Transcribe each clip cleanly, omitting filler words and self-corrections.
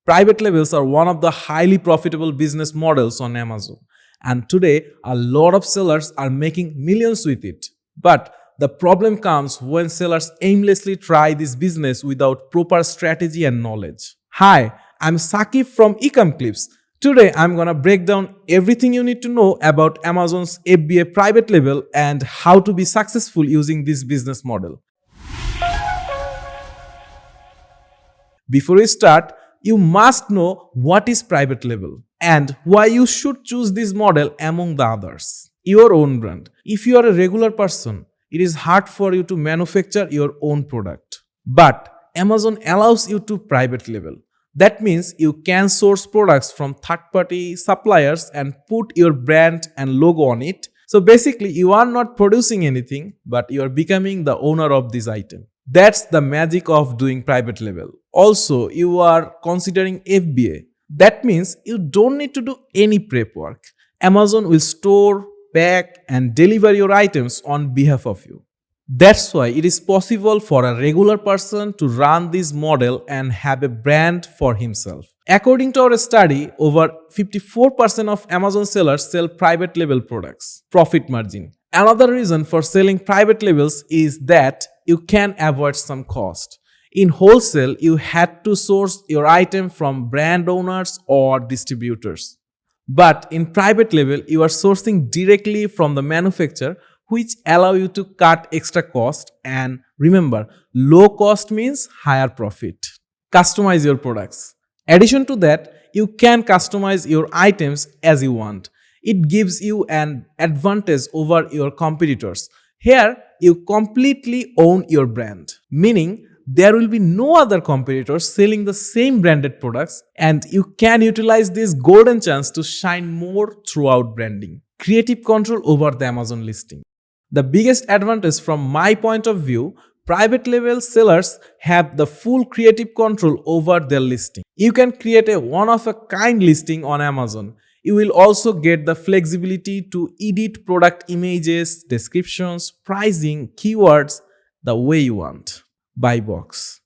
Private labels are one of the highly profitable business models on Amazon, and today a lot of sellers are making millions with it. But the problem comes when sellers aimlessly try this business without proper strategy and knowledge. Hi, I'm Sakib from Ecomclips. Today I'm gonna break down everything you need to know about Amazon's FBA private label and how to be successful using this business model. Before we start, you must know what is private label and why you should choose this model among the others. Your own brand. If you are a regular person, it is hard for you to manufacture your own product. But Amazon allows you to private label. That means you can source products from third-party suppliers and put your brand and logo on it. So basically, you are not producing anything, but you are becoming the owner of this item. That's the magic of doing private label. Also, you are considering FBA. That means you don't need to do any prep work. Amazon will store, pack, and deliver your items on behalf of you. That's why it is possible for a regular person to run this model and have a brand for himself. According to our study, over 54% of Amazon sellers sell private label products. Profit margin. Another reason for selling private labels is that you can avoid some cost. In wholesale, you had to source your item from brand owners or distributors. But in private label, you are sourcing directly from the manufacturer, which allow you to cut extra cost, and remember, low cost means higher profit. Customize your products. Addition to that, you can customize your items as you want. It gives you an advantage over your competitors. Here, you completely own your brand, meaning there will be no other competitors selling the same branded products, and you can utilize this golden chance to shine more throughout branding. Creative control over the Amazon listing. The biggest advantage from my point of view, private label sellers have the full creative control over their listing. You can create a one-of-a-kind listing on Amazon. You will also get the flexibility to edit product images, descriptions, pricing, keywords the way you want. Buy box.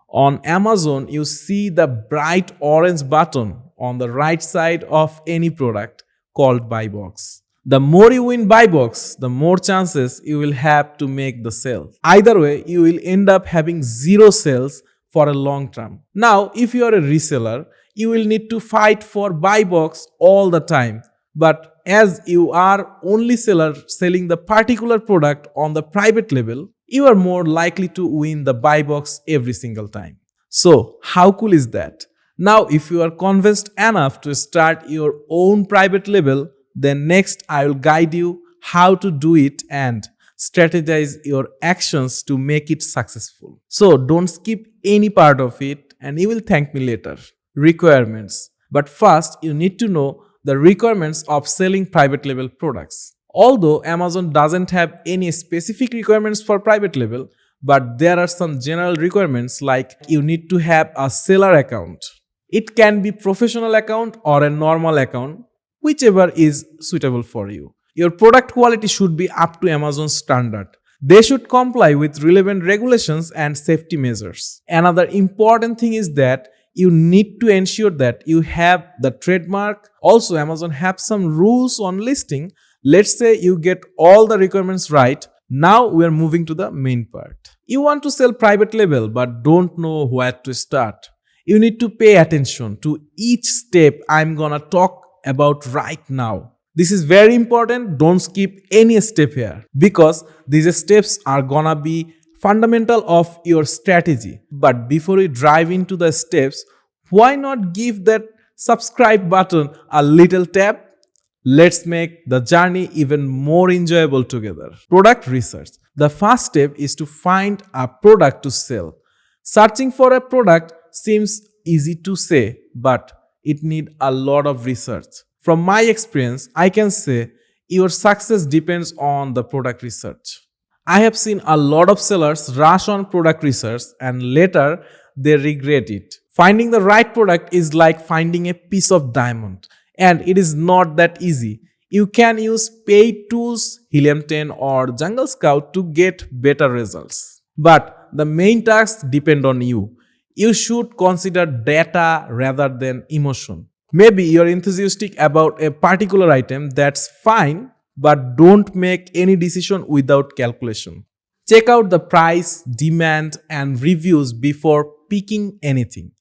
On Amazon, you see the bright orange button on the right side of any product called buy box. The more you win buy box, the more chances you will have to make the sale. Either way, you will end up having zero sales for a long term. Now, if you are a reseller, you will need to fight for buy box all the time. But as you are only seller selling the particular product on the private label, you are more likely to win the buy box every single time. So, how cool is that? Now, if you are convinced enough to start your own private label, then next I will guide you how to do it and strategize your actions to make it successful. So don't skip any part of it and you will thank me later. Requirements. But first you need to know the requirements of selling private label products. Although Amazon doesn't have any specific requirements for private label, but there are some general requirements like you need to have a seller account. It can be professional account or a normal account, whichever is suitable for you. Your product quality should be up to Amazon standard. They should comply with relevant regulations and safety measures. Another important thing is that you need to ensure that you have the trademark. Also, Amazon have some rules on listing. Let's say you get all the requirements right. Now we are moving to the main part. You want to sell private label but don't know where to start. You need to pay attention to each step I'm gonna talk about right now. This is very important. Don't skip any step here because these steps are gonna be fundamental of your strategy. But before we dive into the steps, why not give that subscribe button a little tap? Let's make the journey even more enjoyable together. Product research. The first step is to find a product to sell. Searching for a product seems easy to say, but it needs a lot of research. From my experience, I can say your success depends on the product research. I have seen a lot of sellers rush on product research and later they regret it. Finding the right product is like finding a piece of diamond, and it is not that easy. You can use paid tools, Helium 10 or Jungle Scout to get better results. But the main tasks depend on you. You should consider data rather than emotion. Maybe you're enthusiastic about a particular item, that's fine, but don't make any decision without calculation. Check out the price, demand, and reviews before picking anything.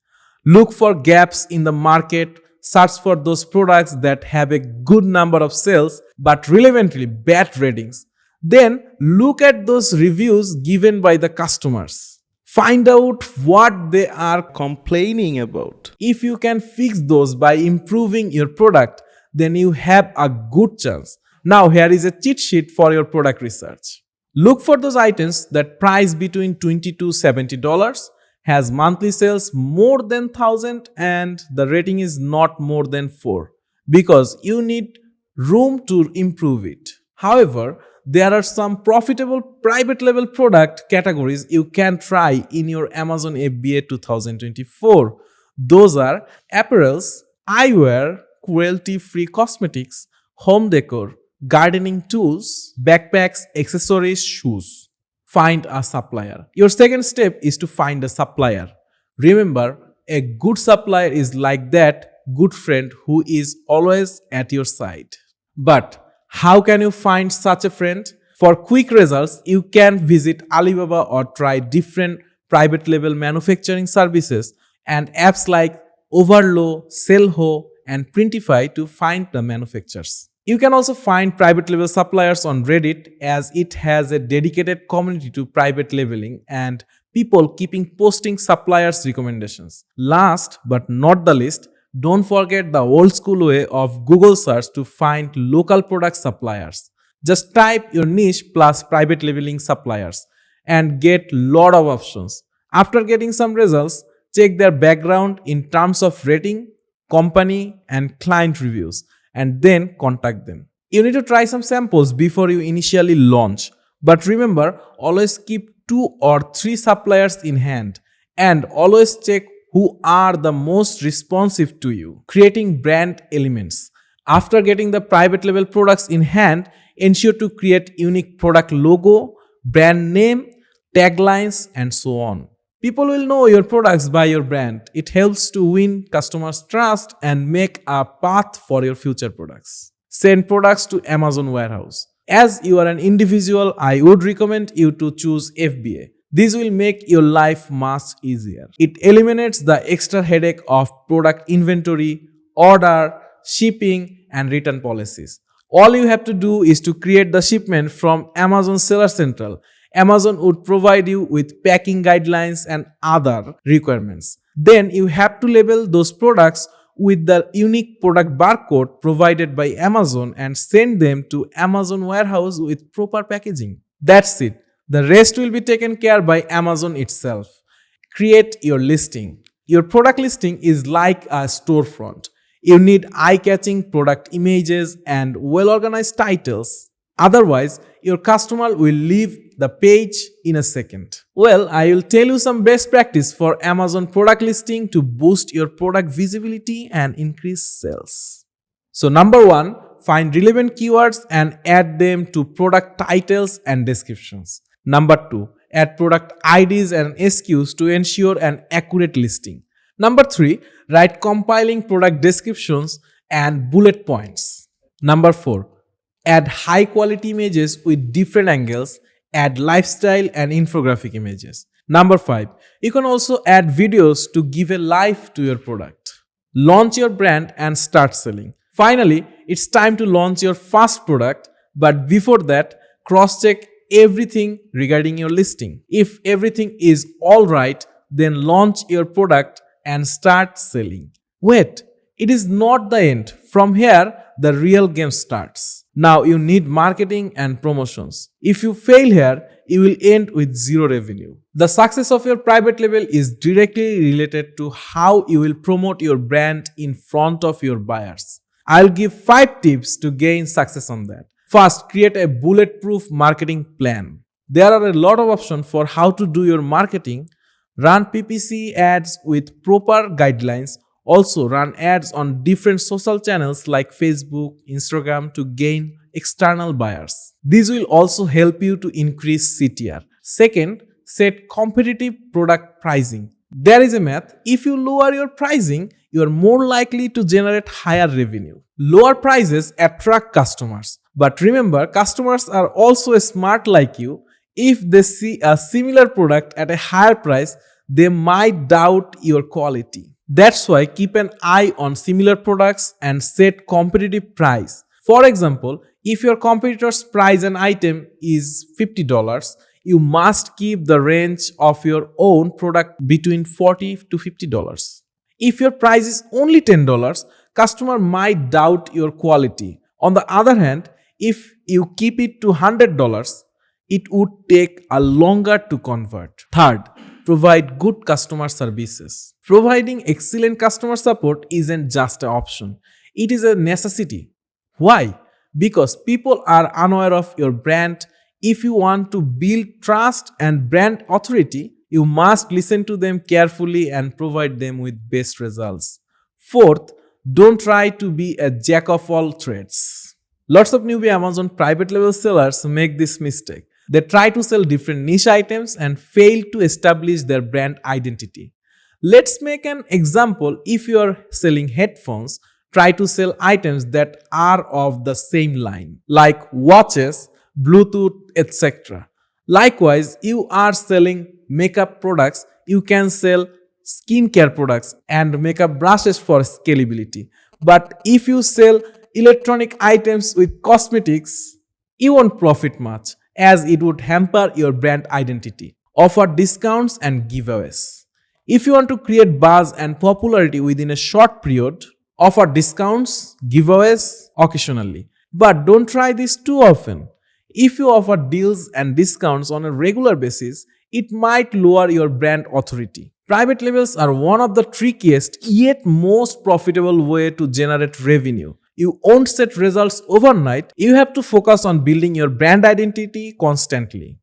Look for gaps in the market, search for those products that have a good number of sales but relevantly bad ratings. Then look at those reviews given by the customers. Find out what they are complaining about. If you can fix those by improving your product, then you have a good chance. Now, here is a cheat sheet for your product research. Look for those items that price between $20 to $70, has monthly sales more than 1000 and the rating is not more than 4 because you need room to improve it. However, there are some profitable private label product categories you can try in your Amazon FBA 2024. Those are apparels, eyewear, cruelty-free cosmetics, home decor, gardening tools, backpacks, accessories, shoes. Find a supplier. Your second step is to find a supplier. Remember, a good supplier is like that good friend who is always at your side. But how can you find such a friend? For quick results, you can visit Alibaba or try different private label manufacturing services and apps like Overlow, Sellho, and Printify to find the manufacturers. You can also find private label suppliers on Reddit as it has a dedicated community to private labeling and people keeping posting suppliers recommendations. Last but not the least, don't forget the old school way of Google search to find local product suppliers. Just type your niche plus private labeling suppliers and get lot of options. After getting some results, check their background in terms of rating, company and client reviews and then contact them. You need to try some samples before you initially launch. But remember, always keep 2 or 3 suppliers in hand and always check who are the most responsive to you. Creating brand elements. After getting the private label products in hand, ensure to create unique product logo, brand name, taglines and so on. People will know your products by your brand. It helps to win customers' trust and make a path for your future products. Send products to Amazon warehouse. As you are an individual, I would recommend you to choose FBA. This will make your life much easier. It eliminates the extra headache of product inventory, order, shipping, and return policies. All you have to do is to create the shipment from Amazon Seller Central. Amazon would provide you with packing guidelines and other requirements. Then you have to label those products with the unique product barcode provided by Amazon and send them to Amazon warehouse with proper packaging. That's it. The rest will be taken care by Amazon itself. Create your listing. Your product listing is like a storefront. You need eye-catching product images and well-organized titles. Otherwise, your customer will leave the page in a second. Well, I will tell you some best practice for Amazon product listing to boost your product visibility and increase sales. So number 1, find relevant keywords and add them to product titles and descriptions. Number 2, add product IDs and SKUs to ensure an accurate listing. Number 3, write compiling product descriptions and bullet points. Number 4, add high quality images with different angles, add lifestyle and infographic images. Number 5, you can also add videos to give a life to your product. Launch your brand and start selling. Finally, it's time to launch your first product, but before that, cross-check everything regarding your listing. If everything is alright, then launch your product and start selling. Wait, it is not the end. From here, the real game starts. Now you need marketing and promotions. If you fail here, you will end with zero revenue. The success of your private label is directly related to how you will promote your brand in front of your buyers. I'll give 5 tips to gain success on that. First, create a bulletproof marketing plan. There are a lot of options for how to do your marketing. Run PPC ads with proper guidelines. Also, run ads on different social channels like Facebook, Instagram to gain external buyers. This will also help you to increase CTR. Second, set competitive product pricing. There is a math. If you lower your pricing, you are more likely to generate higher revenue. Lower prices attract customers. But remember, customers are also smart like you. If they see a similar product at a higher price, they might doubt your quality. That's why keep an eye on similar products and set competitive price. For example, if your competitor's price an item is $50, you must keep the range of your own product between $40 to $50. If your price is only $10, customer might doubt your quality. On the other hand, if you keep it to $100, it would take a longer to convert. Third, provide good customer services. Providing excellent customer support isn't just an option, it is a necessity. Why? Because people are unaware of your brand. If you want to build trust and brand authority, you must listen to them carefully and provide them with best results. Fourth, don't try to be a jack of all trades. Lots of newbie Amazon private label sellers make this mistake. They try to sell different niche items and fail to establish their brand identity. Let's make an example. If you are selling headphones, try to sell items that are of the same line, like watches, Bluetooth, etc. Likewise, you are selling makeup products, you can sell skincare products and makeup brushes for scalability. But if you sell electronic items with cosmetics, you won't profit much as it would hamper your brand identity. Offer discounts and giveaways. If you want to create buzz and popularity within a short period, offer discounts, giveaways occasionally. But don't try this too often. If you offer deals and discounts on a regular basis, it might lower your brand authority. Private labels are one of the trickiest yet most profitable way to generate revenue. You won't set results overnight. You have to focus on building your brand identity constantly.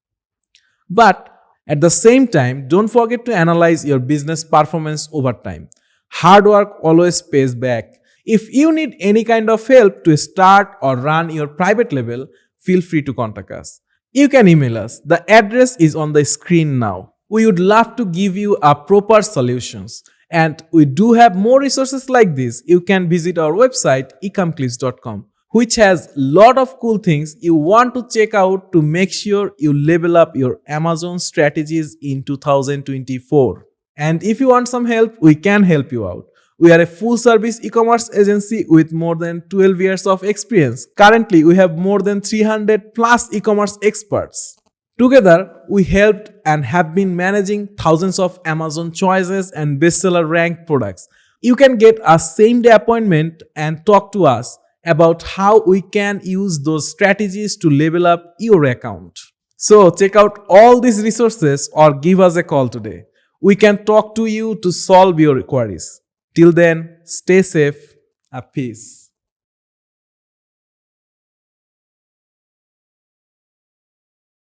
But at the same time, don't forget to analyze your business performance over time. Hard work always pays back. If you need any kind of help to start or run your private label, feel free to contact us. You can email us. The address is on the screen now. We would love to give you a proper solutions. And we do have more resources like this. You can visit our website ecomclips.com, which has lot of cool things you want to check out to make sure you level up your Amazon strategies in 2024. And if you want some help, we can help you out. We are a full-service e-commerce agency with more than 12 years of experience. Currently, we have more than 300 plus e-commerce experts. Together, we helped and have been managing thousands of Amazon choices and bestseller ranked products. You can get a same-day appointment and talk to us about how we can use those strategies to level up your account. So, check out all these resources or give us a call today. We can talk to you to solve your queries. Till then, stay safe. A peace.